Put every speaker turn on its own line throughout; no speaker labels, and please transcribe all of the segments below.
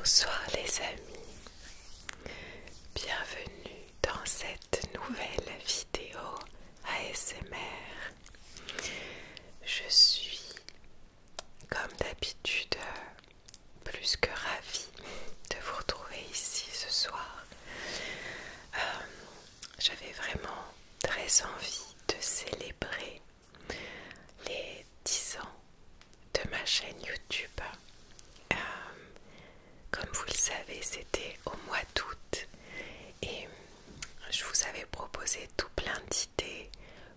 Bonsoir les amis, bienvenue dans cette nouvelle vidéo ASMR. Je suis comme d'habitude plus que ravie de vous retrouver ici ce soir. J'avais vraiment très envie de célébrer les 10 ans de ma chaîne YouTube. Comme vous le savez, c'était au mois d'août et je vous avais proposé tout plein d'idées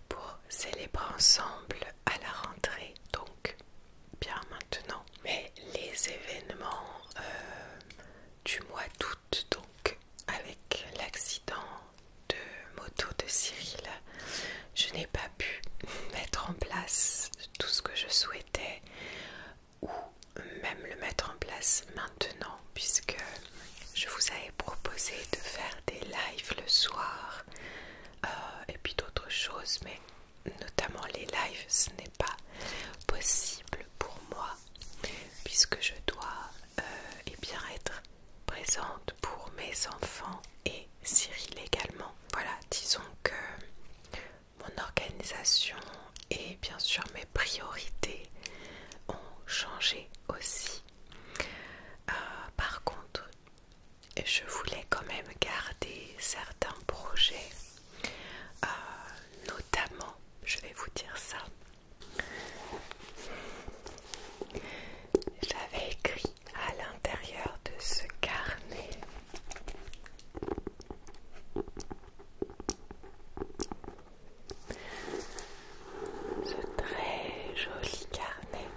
pour célébrer ensemble à la rentrée, donc bien maintenant. Mais les événements du mois d'août, donc avec l'accident de moto de Cyril, je n'ai pas pu mettre en place tout ce que je souhaitais ou même le mettre en place maintenant, puisque je vous avais proposé de faire des lives le soir et puis d'autres choses, mais notamment les lives, ce n'est pas possible pour moi puisque je dois eh bien être présente pour mes enfants et Cyril également. Voilà, disons que mon organisation et bien sûr mes priorités ont changé aussi. Par contre, je voulais quand même garder certains projets, notamment, je vais vous dire ça, j'avais écrit à l'intérieur de ce carnet ce très joli carnet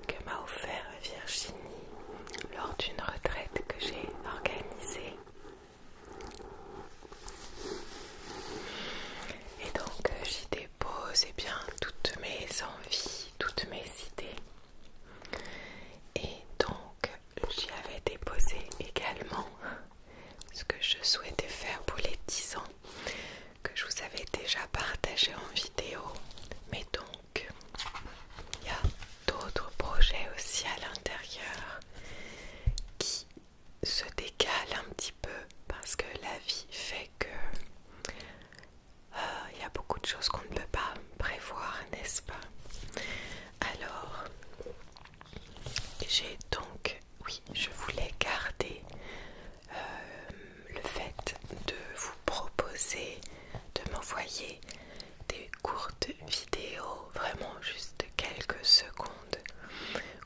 que m'a offert Virginie lors d'une retraite que j'ai organisée. Et donc j'y dépose bien toutes mes envies, toutes mes idées. Et donc j'y avais déposé également ce que je souhaitais faire pour les 10 ans que je vous avais déjà partagé en vidéo. Mais donc il y a d'autres projets aussi à l'intérieur qui se décalent un petit peu parce que la vie fait que il y a beaucoup de choses qu'on ne peut pas prévoir, n'est-ce pas? Alors j'ai donc, oui, je voulais garder le fait de vous proposer de m'envoyer des courtes vidéos, vraiment juste quelques secondes,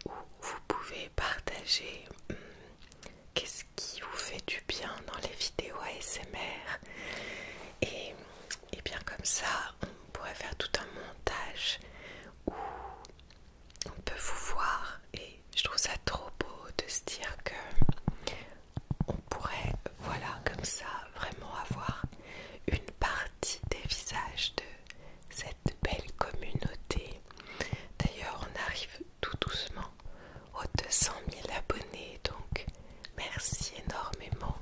où vous pouvez partager qu'est-ce qui vous fait du bien dans les vidéos ASMR. Et bien comme ça, on pourrait faire tout un montage où on peut vous voir, et je trouve ça trop beau de se dire que on pourrait, voilà, comme ça, vraiment avoir une partie des visages de cette belle communauté. D'ailleurs, on arrive tout doucement aux 200 000 abonnés, donc merci énormément.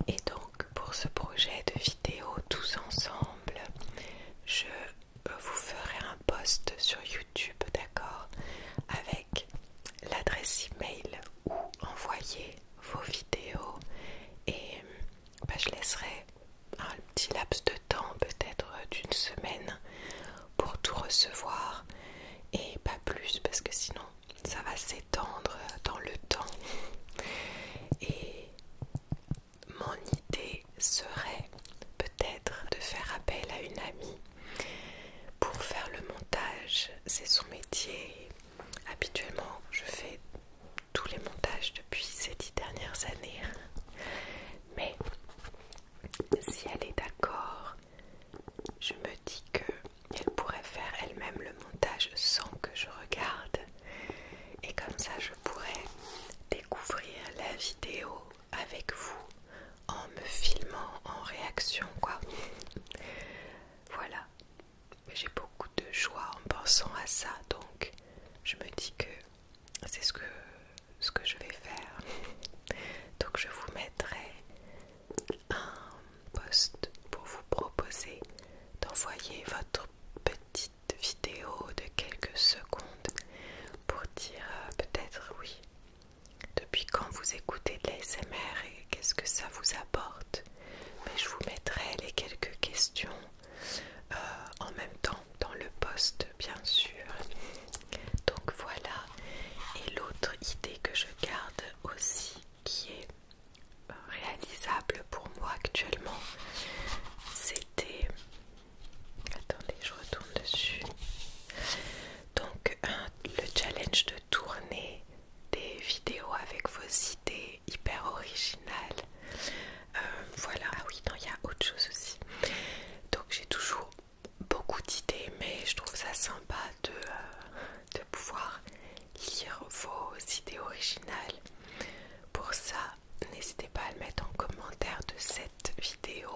Et donc, pour ce projet de vidéo tous ensemble, je vous ferai un post sur YouTube, d'accord, avec l'adresse email où envoyer vos vidéos, et je laisserai un petit laps de temps, peut-être d'une semaine, pour tout recevoir, et pas plus parce que sinon ça va s'étendre dans le temps. Et mon idée serait peut-être de faire appel à une amie pour faire le montage. C'est son métier. Habituellement, je fais tous les montages depuis ces 10 dernières années. Mais si elle est d'accord, je me dis qu'elle pourrait faire elle-même le montage sans que je regarde. Et comme ça, je pourrais découvrir la vidéo avec vous en me filmant en réaction, quoi. Voilà, j'ai beaucoup de joie en pensant à ça, donc je me dis que c'est ce que je vais faire. Donc je vous mettrai un post pour vous proposer d'envoyer votre petite vidéo de quelques secondes pour de pouvoir lire vos idées originales. Pour ça, n'hésitez pas à le mettre en commentaire de cette vidéo,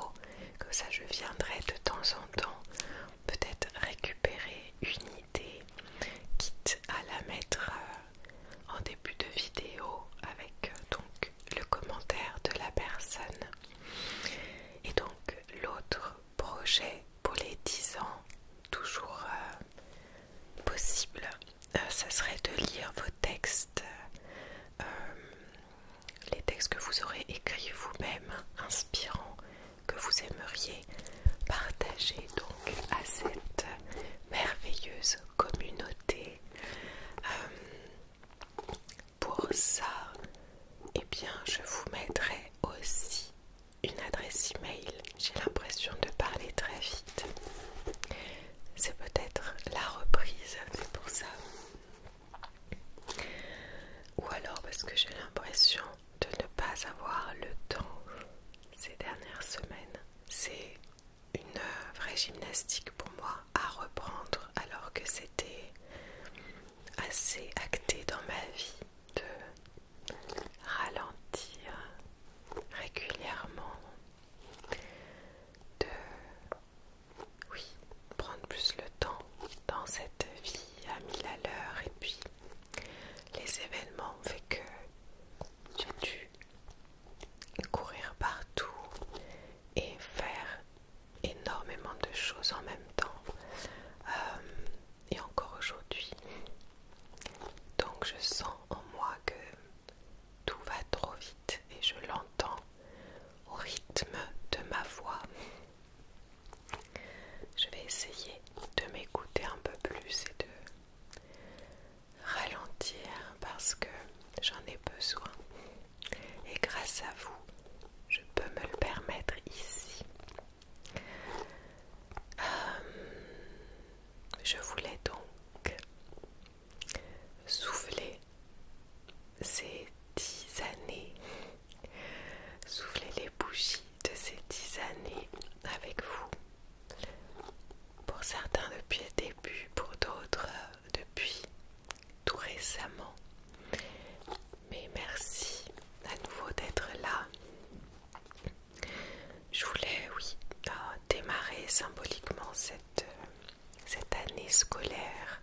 comme ça je viendrai de temps en temps peut-être récupérer une idée, quitte à la mettre en début de vidéo avec donc le commentaire de la personne. Et donc l'autre projet pour les 10 ans, toujours possible, ça serait de lire vos textes, les textes que vous aurez écrits vous-même, inspirants, que vous aimeriez partager donc à cette merveilleuse communauté. Pour ça, eh bien, je vous mettrai aussi une adresse email. J'ai l'impression de parler très vite. C'est peut-être la reprise, c'est pour ça. Ou alors parce que j'ai l'impression de ne pas avoir le temps ces dernières semaines. C'est une vraie gymnastique pour moi à reprendre alors que c'était assez acté dans ma vie de ralentir régulièrement, de prendre plus le temps dans cette vie à 1000 à l'heure, et puis les événements ont fait que j'ai dû courir partout et faire énormément de choses en même temps, et encore aujourd'hui. Donc je sens en moi que tout va trop vite et je l'entends au rythme de ma voix. Je vais essayer de m'écouter un peu plus et de ralentir parce que j'en ai besoin. Et grâce à vous, je peux me le permettre ici. Je voulais donc souffler ces 10 années, souffler les bougies de ces 10 années avec vous. Pour certains depuis le début, pour d'autres depuis tout récemment. Mais merci à nouveau d'être là. Je voulais, oui, démarrer symboliquement cette année scolaire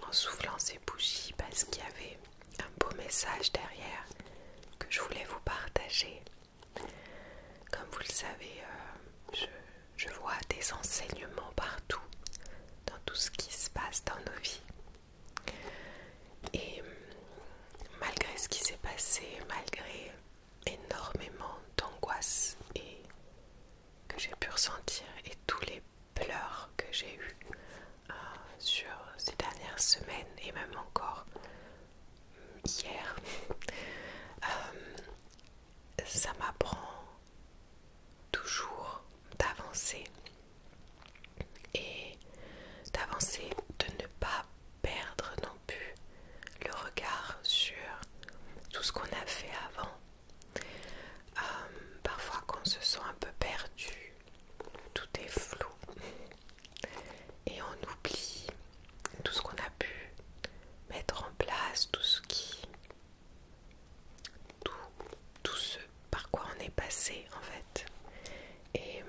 en soufflant ces bougies parce qu'il y avait un beau message derrière que je voulais vous partager. Comme vous le savez, je vois des enseignements partout, dans tout ce qui se passe dans nos vies. Et malgré ce qui s'est passé, malgré énormément d'angoisse et que j'ai pu ressentir et tous les pleurs que j'ai eus sur ces dernières semaines et même encore hier, ça m'apprend toujours d'avancer et d'avancer, de ne pas perdre non plus le regard sur tout ce qu'on a fait avant. Parfois quand on se sent un peu perdu, tout est flou et on oublie tout ce qu'on a pu mettre en place, tout ce par quoi on est passé en fait. Et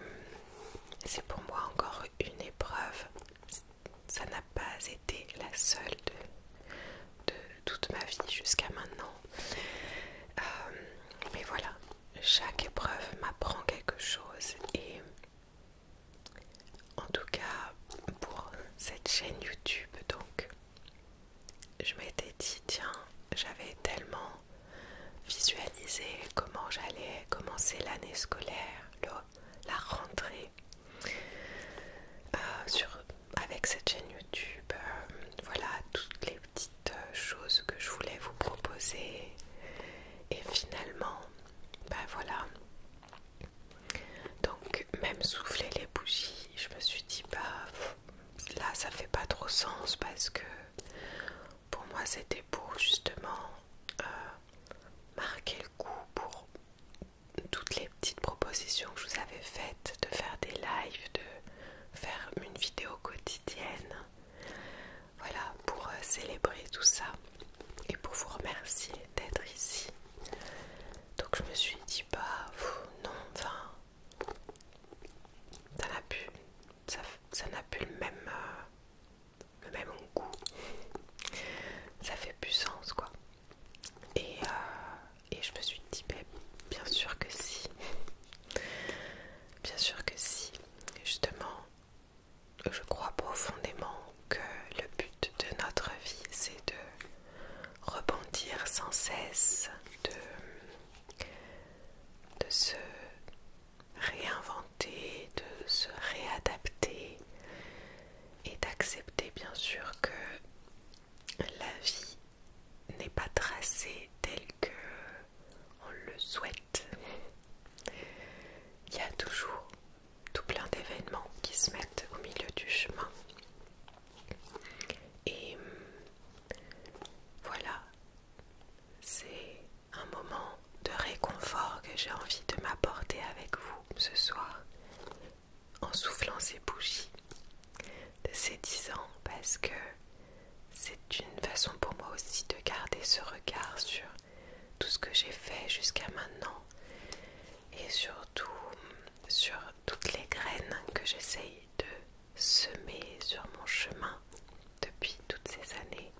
c'est pour moi encore une épreuve. Ça n'a pas été la seule de toute ma vie jusqu'à maintenant. Mais voilà, chaque épreuve m'apprend quelque chose. Et en tout cas, pour cette chaîne YouTube, donc, je m'étais dit, tiens, j'avais tellement visualisé comment j'allais commencer l'année scolaire, la rentrée, avec cette chaîne YouTube. Voilà toutes les petites choses que je voulais vous proposer. Et finalement, voilà. Donc même souffler les bougies, je me suis dit là ça fait pas trop sens parce que pour moi c'était pour justement marquer le coup pour toutes les petites propositions que je vous avais faites, de faire des lives, de faire une vidéo quotidienne, célébrer tout ça et pour vous remercier d'être ici. Donc je me suis dit bah non, enfin ça n'a plus le même goût, ça fait plus sens quoi. Et je me suis dit bien sûr que si, bien sûr que si. Justement, je crois profondément que le but de notre vie c'est de rebondir sans cesse, de se réinventer, de se réadapter et d'accepter bien sûr que la vie n'est pas tracée telle que on le souhaite. Il y a toujours tout plein d'événements qui se mettent au milieu du chemin. Et voilà, c'est un moment de réconfort que j'ai envie de m'apporter avec vous ce soir en soufflant ces bougies de ces 10 ans, parce que c'est une façon pour moi aussi de garder ce regard sur tout ce que j'ai fait jusqu'à maintenant et surtout sur toutes les graines que j'essaye de semer sur mon chemin depuis toutes ces années,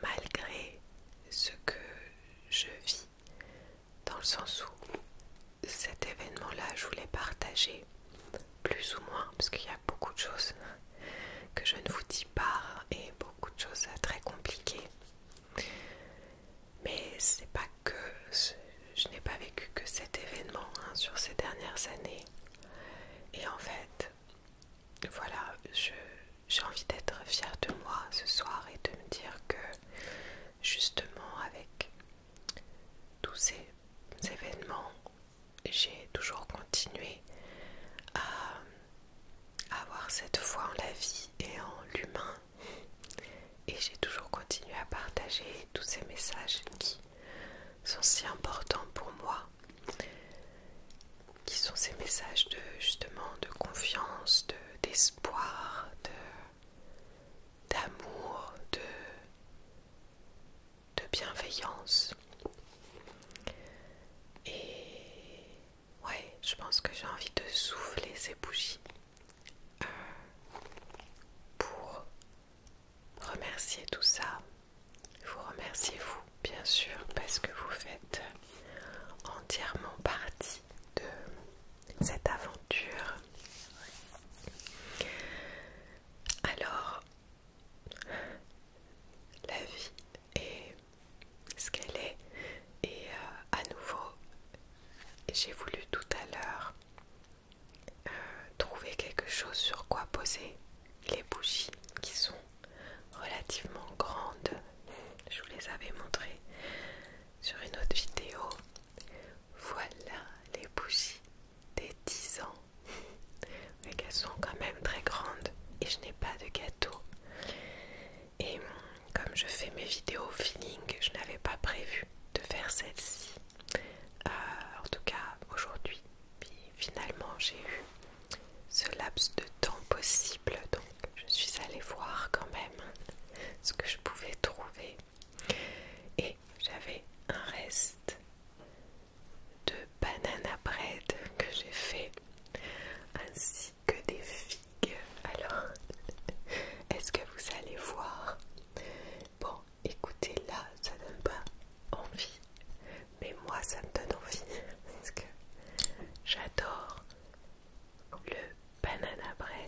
malgré ce que je vis, dans le sens où cet événement-là, je voulais partager plus ou moins, parce qu'il y a beaucoup de choses que je ne vous dis pas et beaucoup de choses très compliquées. Mais c'est pas que je n'ai pas vécu que cet événement sur ces dernières années. Et en fait, voilà, j'ai envie d'être fière de moi ce soir et de me dire que justement avec tous ces événements, j'ai toujours continué à avoir cette foi en la vie et en l'humain. Et j'ai toujours continué à partager tous ces messages qui sont si importants pour moi, qui sont ces messages de justement de confiance, d'espoir, d'amour, de bienveillance. Et ouais, je pense que j'ai envie de souffler ces bougies pour remercier tout ça. Vous remerciez vous, bien sûr, parce que vous faites entièrement partie de cette aventure. Alors, la vie est ce qu'elle est, et à nouveau, j'ai voulu tout à l'heure trouver quelque chose sur quoi poser les bougies qui sont relativement grandes. Je vous les avais montrées sur une autre vidéo. Voilà les bougies des 10 ans. Mais qu'elles sont quand même très grandes et je n'ai pas de gâteau. Et comme je fais mes vidéos au feeling, je n'avais pas prévu de faire celle-ci. En tout cas aujourd'hui. Puis finalement j'ai eu ce laps de temps possible, donc je suis allée voir quand même ce que je pouvais trouver. Et j'avais un reste de banana bread que j'ai fait, ainsi que des figues. Alors, est-ce que vous allez voir? Bon, écoutez, là, ça donne pas envie, mais moi, ça me donne envie, parce que j'adore le banana bread.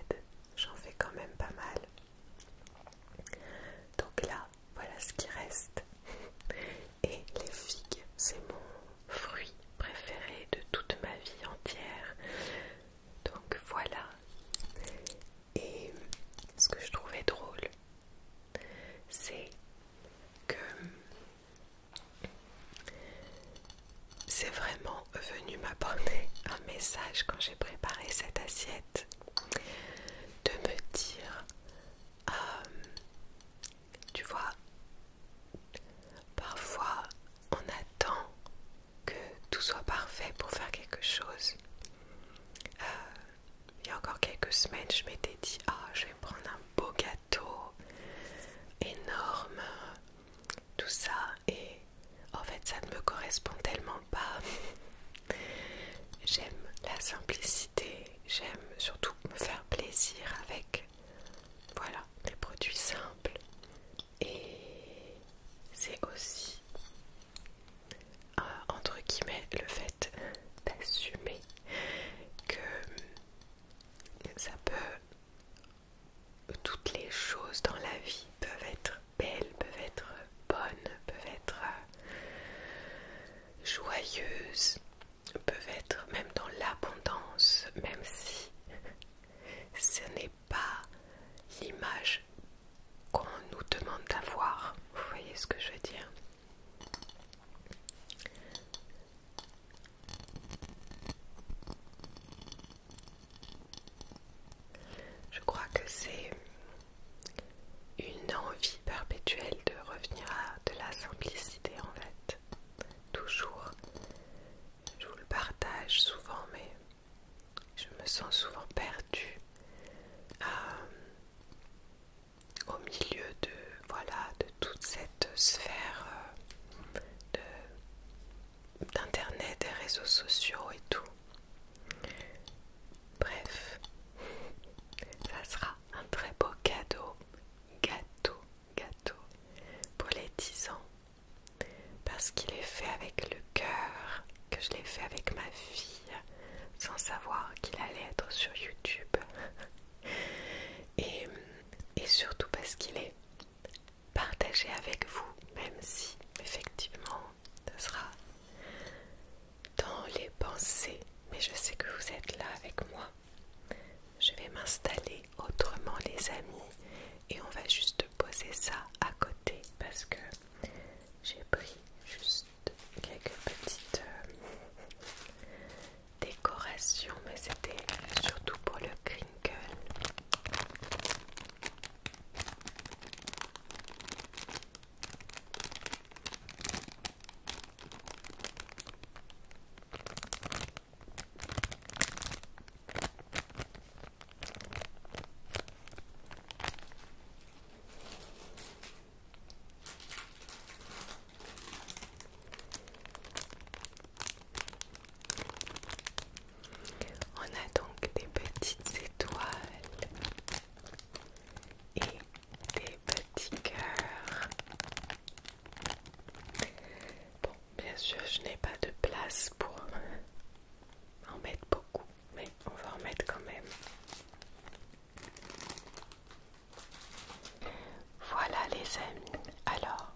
les amis. Alors,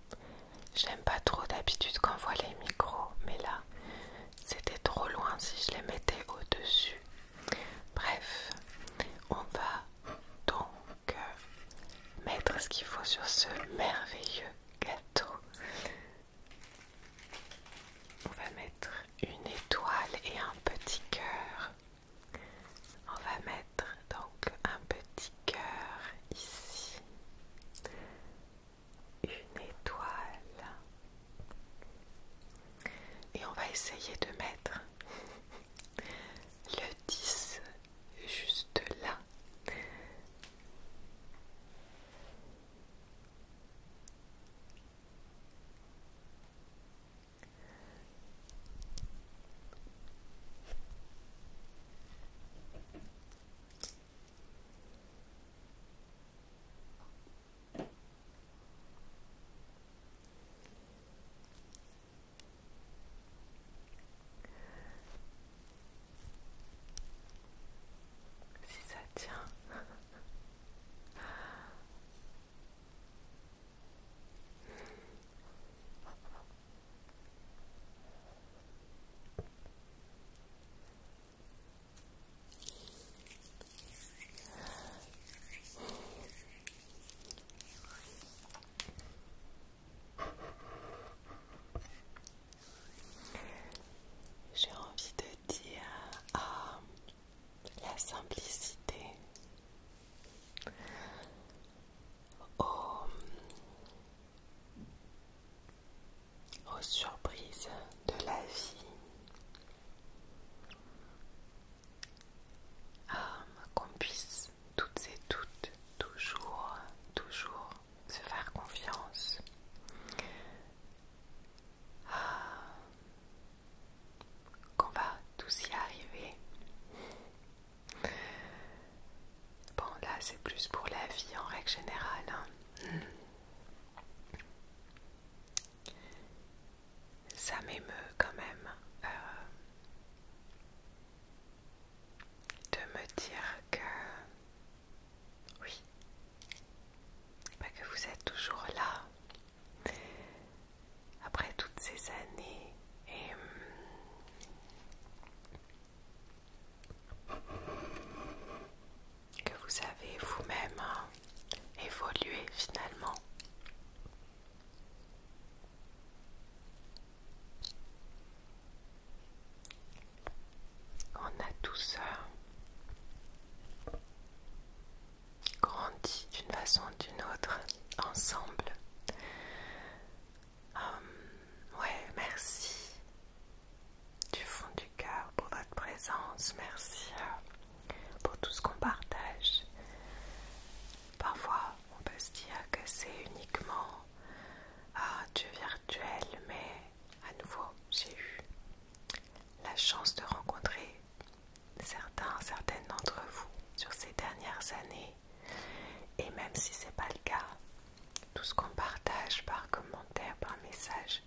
j'aime pas trop d'habitude qu'on voit les micros, mais là, c'était trop loin si je les mettais au-dessus. Bref, on va donc mettre ce qu'il faut sur ce merveilleux gâteau. On va mettre une étoile et un petit cœur. On va mettre donc un petit cœur ici, une étoile, et on va essayer de mettre le 10 juste là. Si ça tient. J'ai envie de dire la simplicité, aux surprises de la vie, qu'on puisse toutes et toutes toujours se faire confiance, qu'on va tous y arriver. Bon, là c'est plus pour la vie en règle générale, hein. Ça m'émeut quand même de me dire que oui, que vous êtes toujours là après toutes ces années et que vous avez vous-même évolué finalement. On a tous grandi d'une façon ou d'une autre ensemble. Ouais, merci du fond du cœur pour votre présence. Merci pour tout ce qu'on partage. Parfois, on peut se dire que c'est uniquement du virtuel, mais à nouveau, j'ai eu la chance de rencontrer certaines d'entre vous sur ces dernières années, et même si c'est pas le cas, tout ce qu'on partage par commentaire, par message,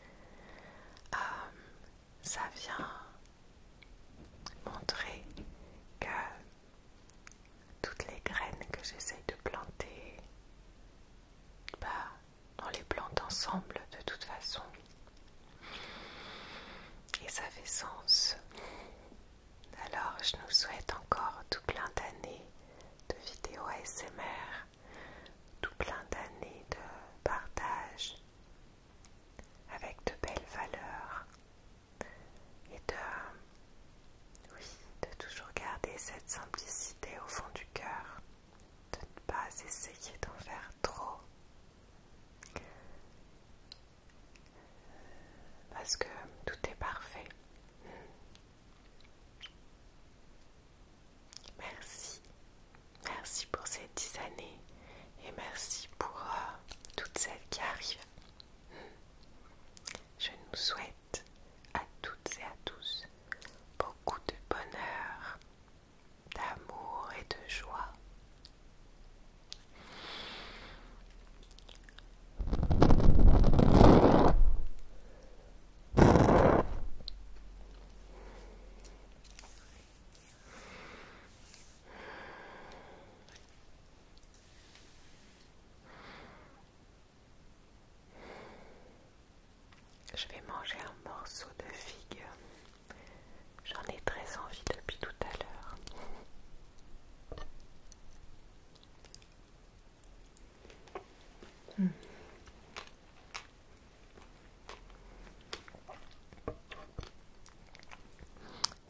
ça vient montrer que toutes les graines que j'essaye de planter, on les plante ensemble de toute façon, et ça fait sens. Alors je nous souhaite encore tout plein d'années de vidéos ASMR, tout plein d'années de partage avec de belles valeurs et de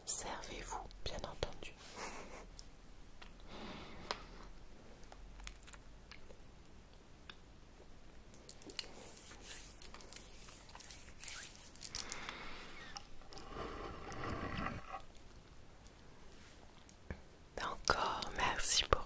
Servez-vous, bien entendu. Encore, merci beaucoup.